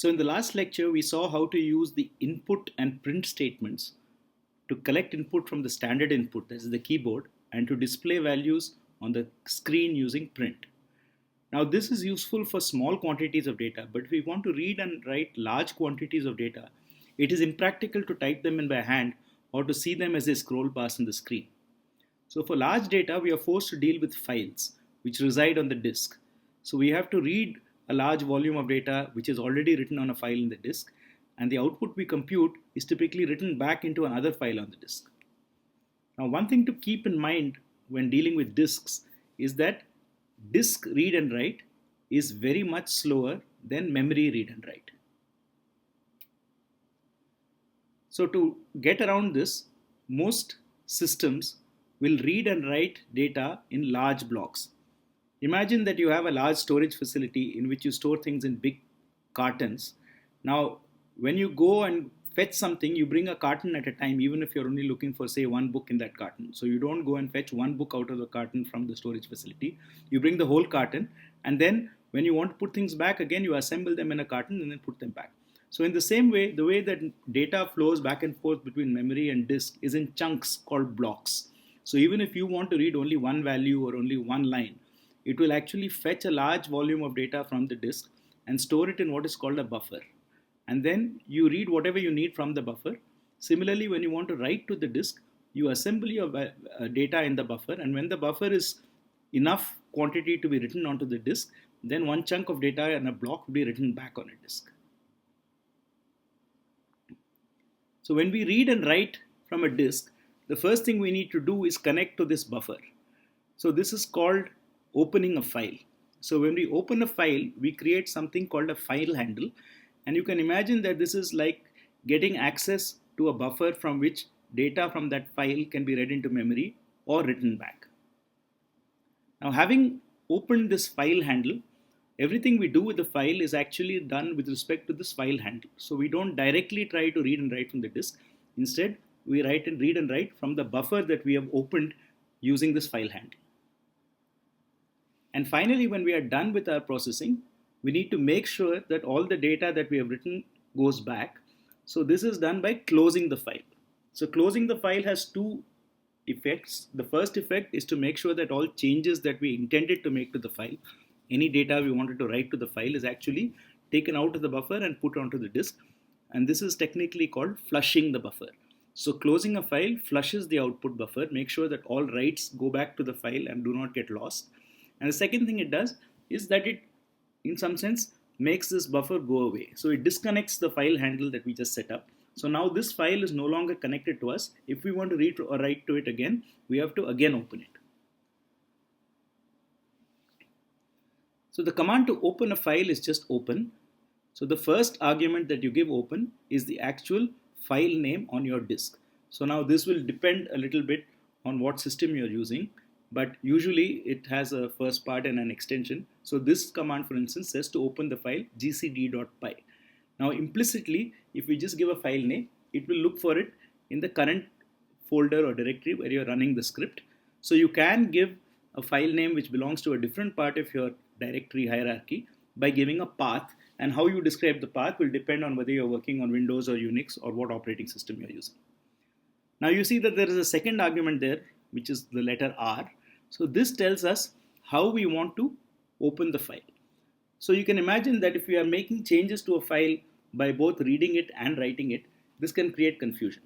So in the last lecture, we saw how to use the input and print statements to collect input from the standard input, that is the keyboard, and to display values on the screen using print. Now this is useful for small quantities of data, but if we want to read and write large quantities of data, it is impractical to type them in by hand or to see them as they scroll past on the screen. So for large data, we are forced to deal with files which reside on the disk. So we have to read a large volume of data which is already written on a file in the disk, and the output we compute is typically written back into another file on the disk. Now, one thing to keep in mind when dealing with disks is that disk read and write is very much slower than memory read and write. So to get around this, most systems will read and write data in large blocks. Imagine that you have a large storage facility in which you store things in big cartons. Now, when you go and fetch something, you bring a carton at a time, even if you're only looking for, say, one book in that carton. So you don't go and fetch one book out of the carton from the storage facility. You bring the whole carton, and then when you want to put things back again, you assemble them in a carton and then put them back. So in the same way, the way that data flows back and forth between memory and disk is in chunks called blocks. So even if you want to read only one value or only one line, it will actually fetch a large volume of data from the disk and store it in what is called a buffer. And then you read whatever you need from the buffer. Similarly, when you want to write to the disk, you assemble your data in the buffer, and when the buffer is enough quantity to be written onto the disk, then one chunk of data in a block will be written back on a disk. So when we read and write from a disk, the first thing we need to do is connect to this buffer. So this is called opening a file. So when we open a file, we create something called a file handle, and you can imagine that this is like getting access to a buffer from which data from that file can be read into memory or written back. Now, having opened this file handle, everything we do with the file is actually done with respect to this file handle. So we don't directly try to read and write from the disk. Instead, we read and write from the buffer that we have opened using this file handle. And finally, when we are done with our processing, we need to make sure that all the data that we have written goes back. So this is done by closing the file. So closing the file has two effects. The first effect is to make sure that all changes that we intended to make to the file, any data we wanted to write to the file, is actually taken out of the buffer and put onto the disk. And this is technically called flushing the buffer. So closing a file flushes the output buffer, makes sure that all writes go back to the file and do not get lost. And the second thing it does is that it, in some sense, makes this buffer go away. So it disconnects the file handle that we just set up. So now this file is no longer connected to us. If we want to read or write to it again, we have to again open it. So the command to open a file is just open. So the first argument that you give open is the actual file name on your disk. So now this will depend a little bit on what system you're using, but usually it has a first part and an extension. So this command, for instance, says to open the file gcd.py. Now implicitly, if we just give a file name, it will look for it in the current folder or directory where you're running the script. So you can give a file name which belongs to a different part of your directory hierarchy by giving a path, and how you describe the path will depend on whether you're working on Windows or Unix or what operating system you're using. Now you see that there is a second argument there, which is the letter R. So this tells us how we want to open the file. So you can imagine that if we are making changes to a file by both reading it and writing it, this can create confusion.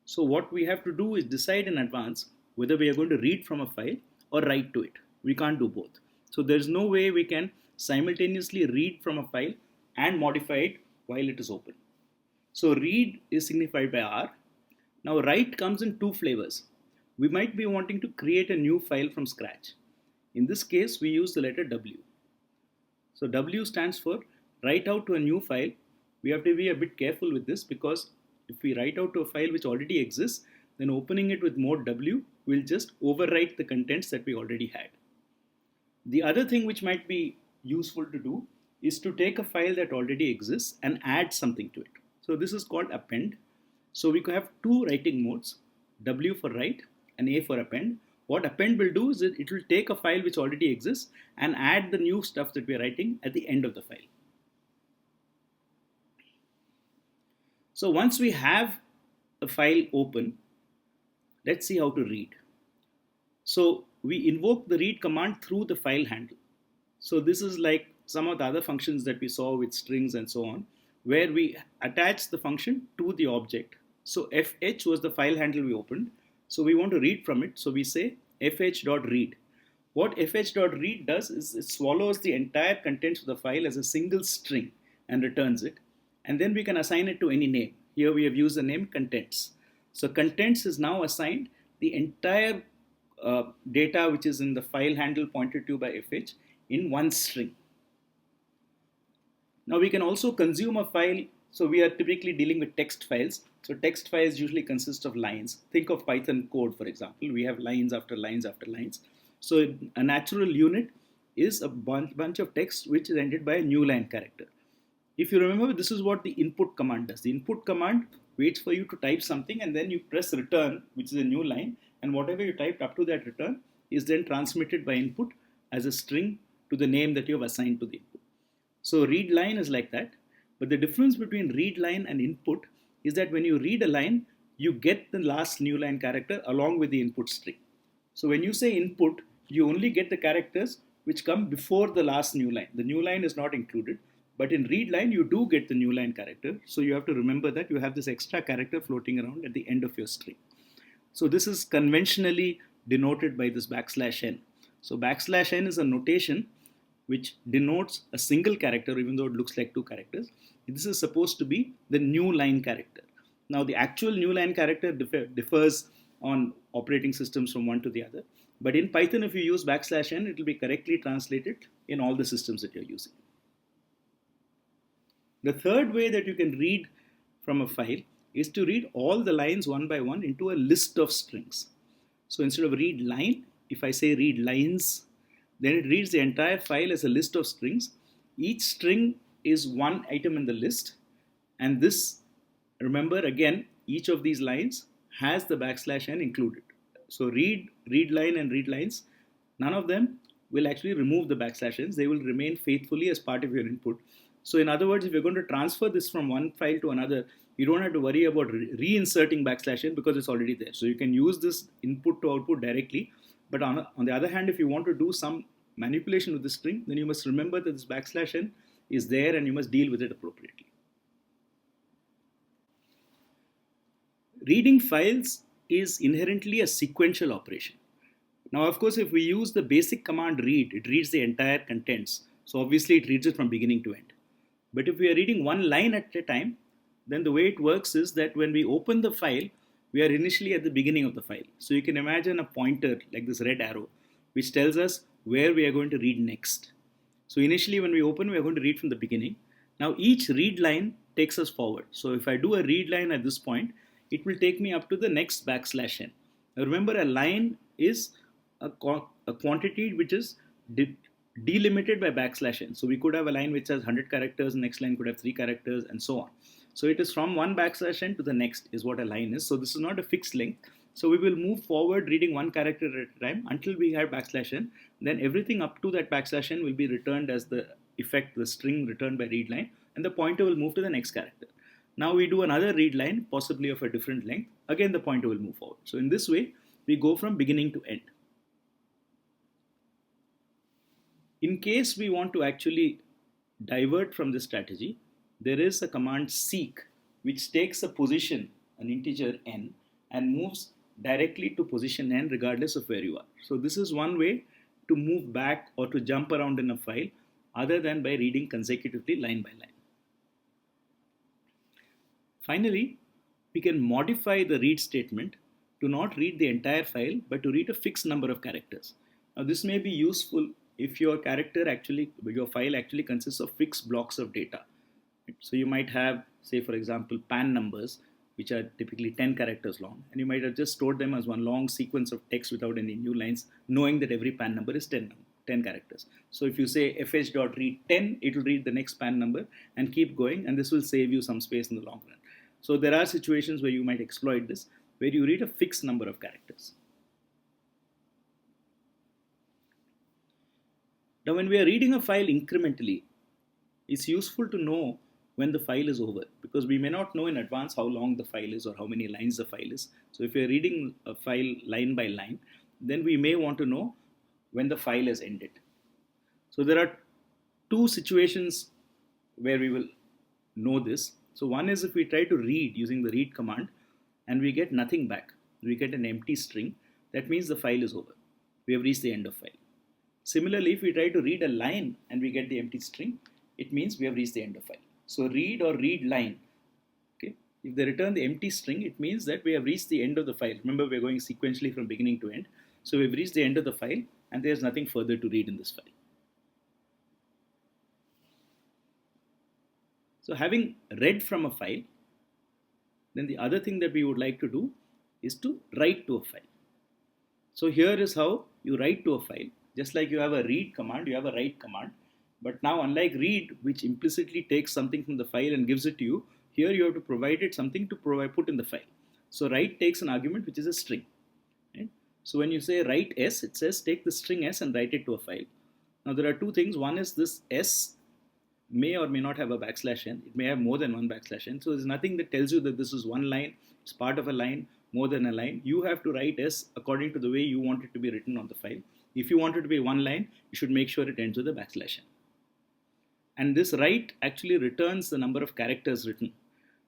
So what we have to do is decide in advance whether we are going to read from a file or write to it. We can't do both. So there's no way we can simultaneously read from a file and modify it while it is open. So read is signified by R. Now write comes in two flavors. We might be wanting to create a new file from scratch. In this case, we use the letter W. So W stands for write out to a new file. We have to be a bit careful with this, because if we write out to a file which already exists, then opening it with more W will just overwrite the contents that we already had. The other thing which might be useful to do is to take a file that already exists and add something to it. So this is called append. So we could have two writing modes, W for write and A for append. What append will do is it will take a file which already exists and add the new stuff that we are writing at the end of the file. So once we have a file open, let's see how to read. So we invoke the read command through the file handle. So this is like some of the other functions that we saw with strings and so on, where we attach the function to the object. So fh was the file handle we opened. So we want to read from it. So we say fh.read. What fh.read does is it swallows the entire contents of the file as a single string and returns it. And then we can assign it to any name. Here we have used the name contents. So contents is now assigned the entire data which is in the file handle pointed to by fh in one string. Now we can also consume a file. So we are typically dealing with text files. So text files usually consist of lines. Think of Python code, for example. We have lines after lines after lines. So a natural unit is a bunch of text which is ended by a new line character. If you remember, this is what the input command does. The input command waits for you to type something and then you press return, which is a new line, and whatever you typed up to that return is then transmitted by input as a string to the name that you have assigned to the input. So read line is like that, but the difference between read line and input is that when you read a line, you get the last new line character along with the input string. So when you say input, you only get the characters which come before the last new line. The new line is not included. But in read line, you do get the new line character. So you have to remember that you have this extra character floating around at the end of your string. So this is conventionally denoted by this \n. So \n is a notation which denotes a single character, even though it looks like two characters. This is supposed to be the new line character. Now the actual new line character differs on operating systems from one to the other. But in Python, if you use \n, it will be correctly translated in all the systems that you're using. The third way that you can read from a file is to read all the lines one by one into a list of strings. So instead of read line, if I say read lines, then it reads the entire file as a list of strings. Each string is one item in the list. And this, remember again, each of these lines has the \n included. So read line and read lines, none of them will actually remove the \n's. They will remain faithfully as part of your input. So in other words, if you're going to transfer this from one file to another, you don't have to worry about reinserting \n because it's already there. So you can use this input to output directly. But on the other hand, if you want to do some manipulation with the string, then you must remember that this \n is there and you must deal with it appropriately. Reading files is inherently a sequential operation. Now, of course, if we use the basic command read, it reads the entire contents. So obviously it reads it from beginning to end. But if we are reading one line at a time, then the way it works is that when we open the file, we are initially at the beginning of the file. So you can imagine a pointer like this red arrow, which tells us where we are going to read next. So initially when we open, we are going to read from the beginning. Now each read line takes us forward. So if I do a read line at this point, it will take me up to the next \n. Now remember, a line is a quantity which is delimited by \n. So we could have a line which has 100 characters, next line could have 3 characters, and so on. So it is from one \n to the next is what a line is. So this is not a fixed length. So we will move forward reading one character at a time until we have \n. Then everything up to that \n will be returned as the effect, the string returned by read line, and the pointer will move to the next character. Now we do another read line, possibly of a different length. Again, the pointer will move forward. So in this way, we go from beginning to end. In case we want to actually divert from this strategy, there is a command seek, which takes a position, an integer n, and moves directly to position n regardless of where you are. So this is one way to move back or to jump around in a file other than by reading consecutively line by line. Finally, we can modify the read statement to not read the entire file, but to read a fixed number of characters. Now this may be useful if your file actually consists of fixed blocks of data. So you might have, say for example, PAN numbers, which are typically 10 characters long, and you might have just stored them as one long sequence of text without any new lines, knowing that every PAN number is 10 characters. So if you say fh.read 10, it will read the next PAN number and keep going, and this will save you some space in the long run. So there are situations where you might exploit this, where you read a fixed number of characters. Now when we are reading a file incrementally, it's useful to know when the file is over, because we may not know in advance how long the file is or how many lines the file is. So if you're reading a file line by line, then we may want to know when the file has ended. So there are two situations where we will know this. So one is if we try to read using the read command and we get nothing back, we get an empty string, that means the file is over. We have reached the end of file. Similarly, if we try to read a line and we get the empty string, it means we have reached the end of file. So read or read line, okay, if they return the empty string, it means that we have reached the end of the file. Remember, we're going sequentially from beginning to end. So we've reached the end of the file and there's nothing further to read in this file. So having read from a file, then the other thing that we would like to do is to write to a file. So here is how you write to a file. Just like you have a read command, you have a write command. But now, unlike read, which implicitly takes something from the file and gives it to you, here you have to provide it something to put in the file. So write takes an argument which is a string. Right? So when you say write s, it says take the string s and write it to a file. Now there are two things. One is this s may or may not have a \n. It may have more than one \n. So there's nothing that tells you that this is one line, it's part of a line, more than a line. You have to write s according to the way you want it to be written on the file. If you want it to be one line, you should make sure it ends with a \n. And this write actually returns the number of characters written.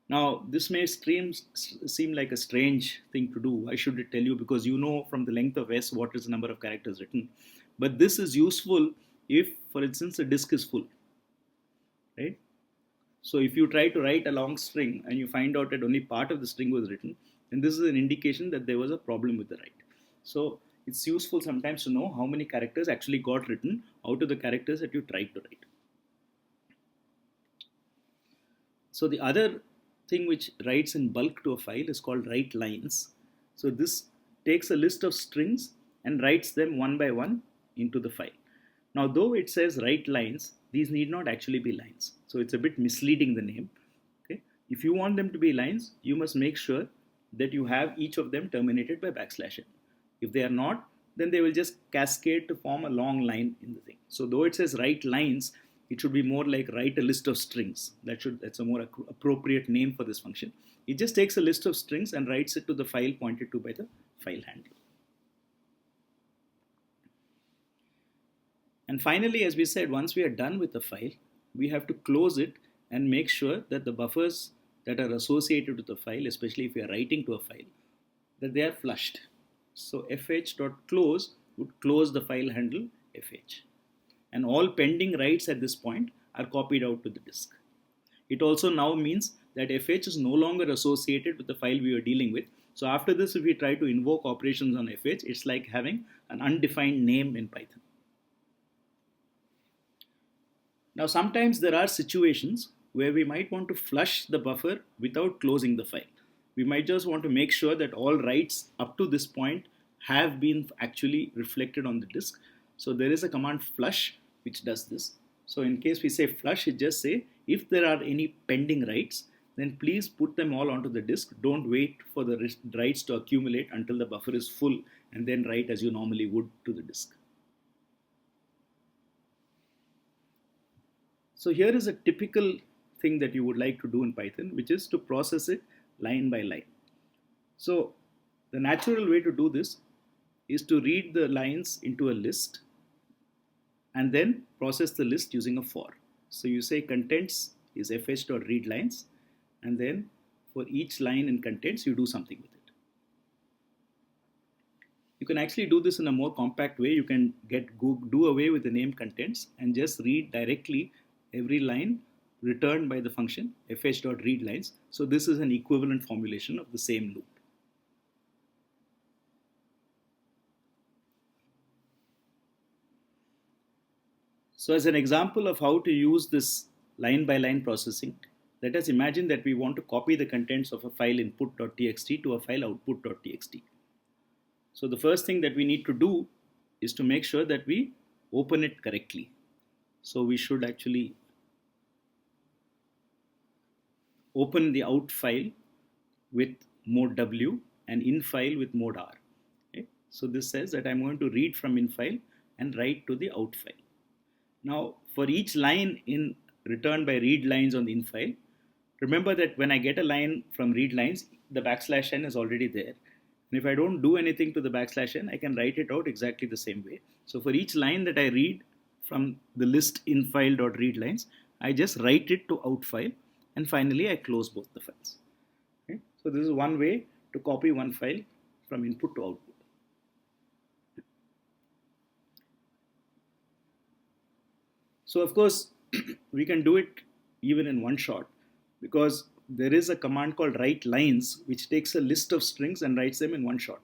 Now, this may seem like a strange thing to do. Why should it tell you? Because you know from the length of s what is the number of characters written. But this is useful if, for instance, the disk is full. Right? So if you try to write a long string and you find out that only part of the string was written, then this is an indication that there was a problem with the write. So it's useful sometimes to know how many characters actually got written out of the characters that you tried to write. So the other thing which writes in bulk to a file is called write lines. So this takes a list of strings and writes them one by one into the file. Now, though it says write lines, these need not actually be lines. So it's a bit misleading, the name. Okay? If you want them to be lines, you must make sure that you have each of them terminated by \n. If they are not, then they will just cascade to form a long line in the thing. So though it says write lines, it should be more like write a list of strings. That's a more appropriate name for this function. It just takes a list of strings and writes it to the file pointed to by the file handler. And finally, as we said, once we are done with the file, we have to close it and make sure that the buffers that are associated with the file, especially if we are writing to a file, that they are flushed. So fh.close would close the file handle fh. And all pending writes at this point are copied out to the disk. It also now means that fh is no longer associated with the file we are dealing with. So after this, if we try to invoke operations on fh, it's like having an undefined name in Python. Now, sometimes there are situations where we might want to flush the buffer without closing the file. We might just want to make sure that all writes up to this point have been actually reflected on the disk. So there is a command flush which does this. So in case we say flush, it just say if there are any pending writes, then please put them all onto the disk. Don't wait for the writes to accumulate until the buffer is full and then write as you normally would to the disk. So here is a typical thing that you would like to do in Python, which is to process it line by line. So the natural way to do this is to read the lines into a list and then process the list using a for. So you say contents is fh.readlines, and then for each line in contents you do something with it. You can actually do this in a more compact way. You can do away with the name contents and just read directly every line returned by the function fh.readlines. So this is an equivalent formulation of the same loop. So as an example of how to use this line by line processing, let us imagine that we want to copy the contents of a file input.txt to a file output.txt. So the first thing that we need to do is to make sure that we open it correctly. So we should actually open the out file with mode W and in file with mode R. Okay? So this says that I'm going to read from in file and write to the out file. Now for each line in returned by read lines on the in file. Remember that when I get a line from read lines, the backslash n is already there. And if I don't do anything to the backslash n, I can write it out exactly the same way. So for each line that I read from the list in file.readlines, I just write it to out file, and finally I close both the files. Okay? So this is one way to copy one file from input to output. So of course, we can do it even in one shot, because there is a command called write lines, which takes a list of strings and writes them in one shot.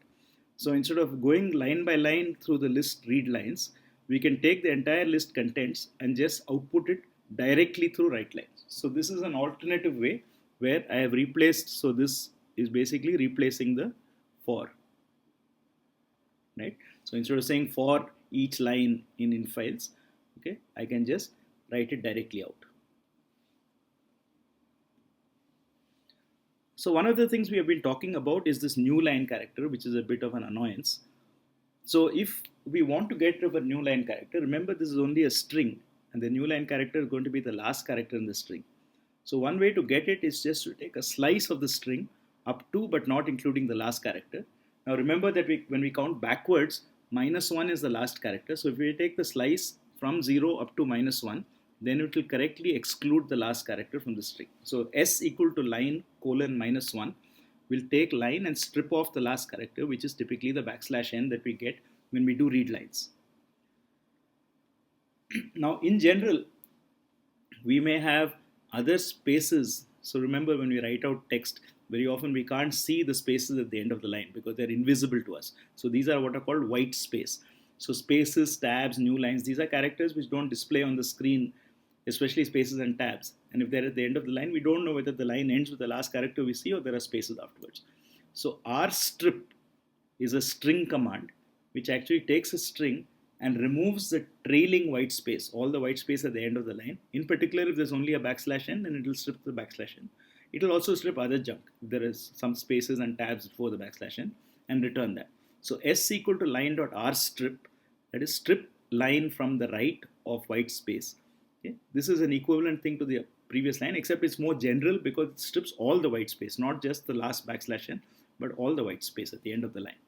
So instead of going line by line through the list read lines, we can take the entire list contents and just output it directly through write lines. So this is an alternative way where I have replaced, so this is basically replacing the for, right? So instead of saying for each line in files, okay, I can just write it directly out. So one of the things we have been talking about is this new line character, which is a bit of an annoyance. So if we want to get rid of a new line character, remember this is only a string, and the new line character is going to be the last character in the string. So one way to get it is just to take a slice of the string up to but not including the last character. Now remember that when we count backwards, -1 is the last character. So if we take the slice from 0 up to -1, then it will correctly exclude the last character from the string. So s equal to line colon -1 will take line and strip off the last character, which is typically the backslash n that we get when we do read lines. Now in general, we may have other spaces. So remember, when we write out text, very often we can't see the spaces at the end of the line because they're invisible to us. So these are what are called white space. So spaces, tabs, new lines, these are characters which don't display on the screen, especially spaces and tabs. And if they're at the end of the line, we don't know whether the line ends with the last character we see or there are spaces afterwards. So rstrip is a string command which actually takes a string and removes the trailing white space, all the white space at the end of the line. In particular, if there's only a backslash n, then it will strip the backslash n. It will also strip other junk if there is some spaces and tabs before the backslash n, and return that. So s equal to line.rstrip, that is strip line from the right of white space. Okay? This is an equivalent thing to the previous line, except it's more general because it strips all the white space, not just the last backslash n, but all the white space at the end of the line.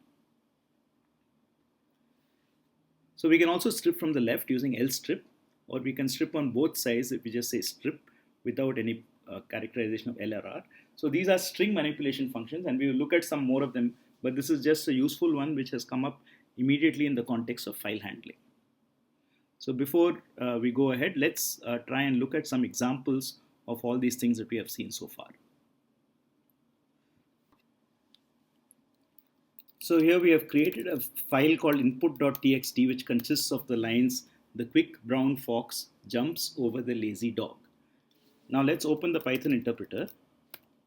So we can also strip from the left using lstrip, or we can strip on both sides if we just say strip without any characterization of L or R. So these are string manipulation functions, and we will look at some more of them, but this is just a useful one which has come up immediately in the context of file handling. So before we go ahead, let's try and look at some examples of all these things that we have seen so far. So here we have created a file called input.txt, which consists of the lines, "The quick brown fox jumps over the lazy dog." Now let's open the Python interpreter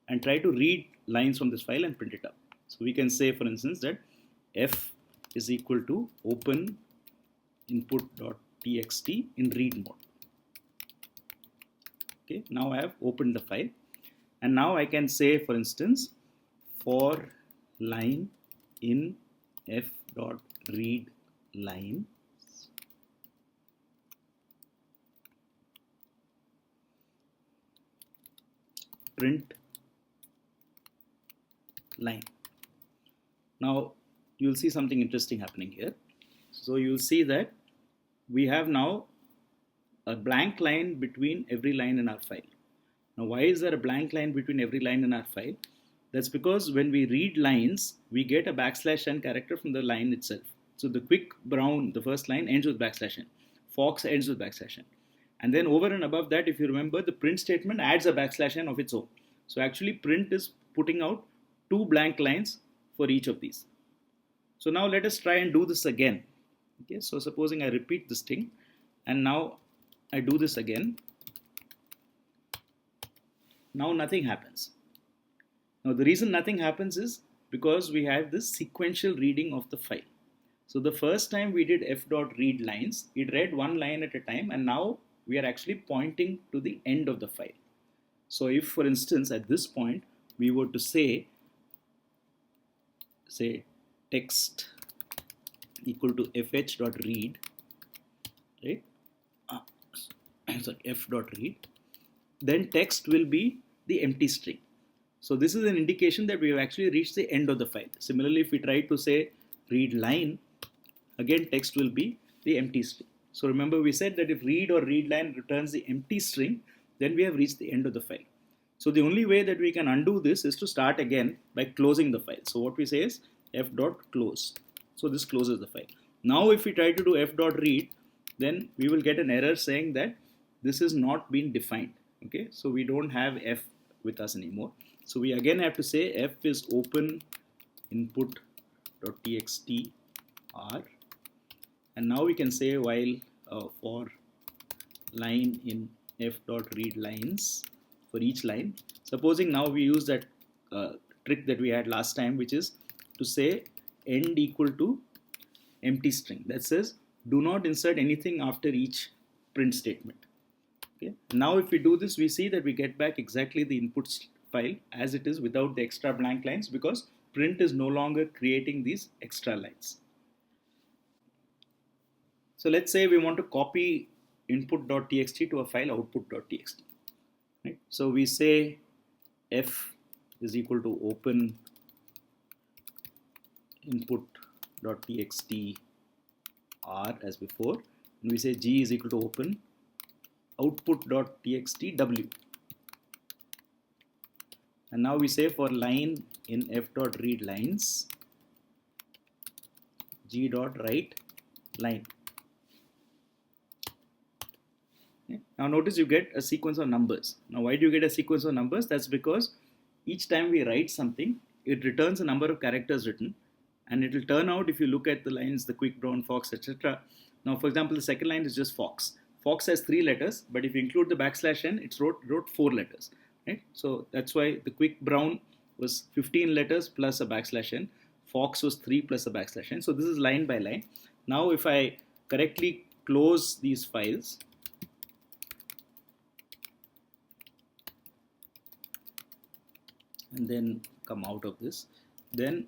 and try to read lines from this file and print it up. So we can say, for instance, that f is equal to open input.txt in read mode. Okay, now I have opened the file, and now I can say, for instance, for line in f.read line print line. Now you'll see something interesting happening here. So you'll see that we have now a blank line between every line in our file. Now why is there a blank line between every line in our file? That's because when we read lines, we get a backslash n character from the line itself. So the quick brown, the first line, ends with backslash n. Fox ends with backslash n. And then over and above that, if you remember, the print statement adds a backslash n of its own. So actually print is putting out two blank lines for each of these. So now let us try and do this again. Okay, so supposing I repeat this thing, and now I do this again. Now nothing happens. Now the reason nothing happens is because we have this sequential reading of the file. So the first time we did f.read lines, it read one line at a time, and now we are actually pointing to the end of the file. So if, for instance, at this point we were to say text equal to fh.read, right? Sorry, f.read, then text will be the empty string. So this is an indication that we have actually reached the end of the file. Similarly, if we try to say read line, again text will be the empty string. So remember, we said that if read or read line returns the empty string, then we have reached the end of the file. So the only way that we can undo this is to start again by closing the file. So what we say is f.close. So this closes the file. Now if we try to do f.read, then we will get an error saying that this is not been defined. Okay, so we don't have f with us anymore. So we again have to say f is open input.txt r, and now we can say while for line in f.read lines for each line. Supposing now we use that trick that we had last time, which is to say end equal to empty string that says do not insert anything after each print statement. Okay. Now if we do this, we see that we get back exactly the input file as it is without the extra blank lines, because print is no longer creating these extra lines. So let's say we want to copy input.txt to a file output.txt. Right? So we say f is equal to open input.txt r as before, and we say g is equal to open output.txt w. And now we say for line in f.read lines, g.write line. Okay. Now notice you get a sequence of numbers. Now why do you get a sequence of numbers? That's because each time we write something, it returns a number of characters written, and it will turn out, if you look at the lines, the quick brown fox, etc. Now for example, the second line is just fox. Fox has 3 letters, but if you include the backslash n, it wrote 4 letters. Right? So that's why the quick brown was 15 letters plus a backslash n. Fox was 3 plus a backslash n. So this is line by line. Now if I correctly close these files, and then come out of this, then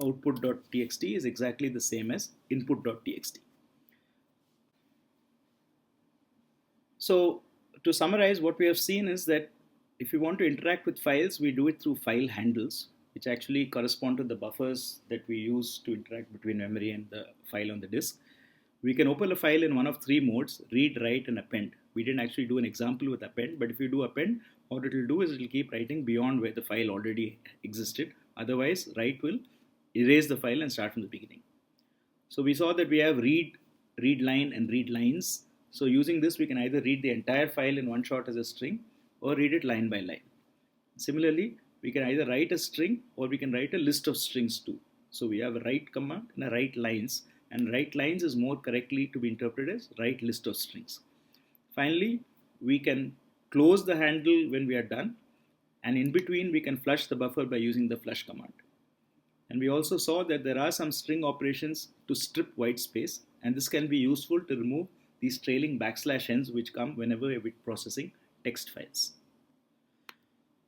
output.txt is exactly the same as input.txt. So to summarize, what we have seen is that if we want to interact with files, we do it through file handles, which actually correspond to the buffers that we use to interact between memory and the file on the disk. We can open a file in one of 3 modes: read, write, and append. We didn't actually do an example with append, but if you do append, what it will do is it will keep writing beyond where the file already existed. Otherwise, write will erase the file and start from the beginning. So we saw that we have read, read line, and read lines. So using this, we can either read the entire file in one shot as a string, or read it line by line. Similarly, we can either write a string, or we can write a list of strings too. So we have a write command and a write lines, and write lines is more correctly to be interpreted as write list of strings. Finally, we can close the handle when we are done, and in between we can flush the buffer by using the flush command. And we also saw that there are some string operations to strip white space, and this can be useful to remove these trailing backslash n's which come whenever we're processing text files.